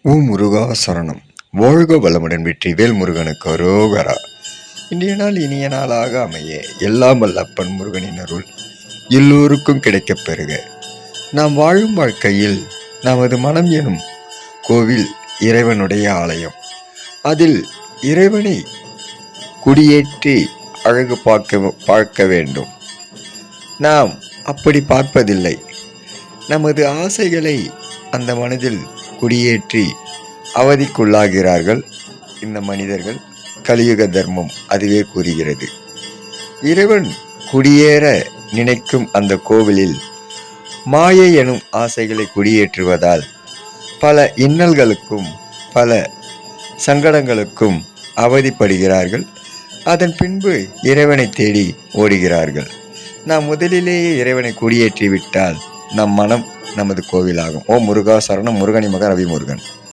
ஓ முருகா சரணம். வாழ்க வளமுடன். வெற்றிவேல் முருகனுக்கு அரோகரா. இன்றைய நாள் இனிய நாளாக அமைய எல்லாம் வல்ல அப்பன் முருகனின் அருள் எல்லோருக்கும் கிடைக்கப் பெறுக. நாம் வாழும் வாழ்க்கையில் நமது மனம் எனும் கோவில் இறைவனுடைய ஆலயம். அதில் இறைவனை குடியேற்றி அழகு பார்க்க வேண்டும். நாம் அப்படி பார்ப்பதில்லை. நமது ஆசைகளை அந்த மனதில் குடியேற்றி அவதிக்குள்ளாகிறார்கள் இந்த மனிதர்கள். கலியுக தர்மம் அதுவே கூறுகிறது. இறைவன் குடியேற நினைக்கும் அந்த கோவிலில் மாயை எனும் ஆசைகளை குடியேற்றுவதால் பல இன்னல்களுக்கும் பல சங்கடங்களுக்கும் அவதிப்படுகிறார்கள். அதன் பின்பு இறைவனை தேடி ஓடுகிறார்கள். நாம் முதலிலேயே இறைவனை குடியேற்றி விட்டால் நம் மனம் நமது கோவிலாகும். ஓ முருகா சரணம். முருகனி மகன் ரவி முருகன்.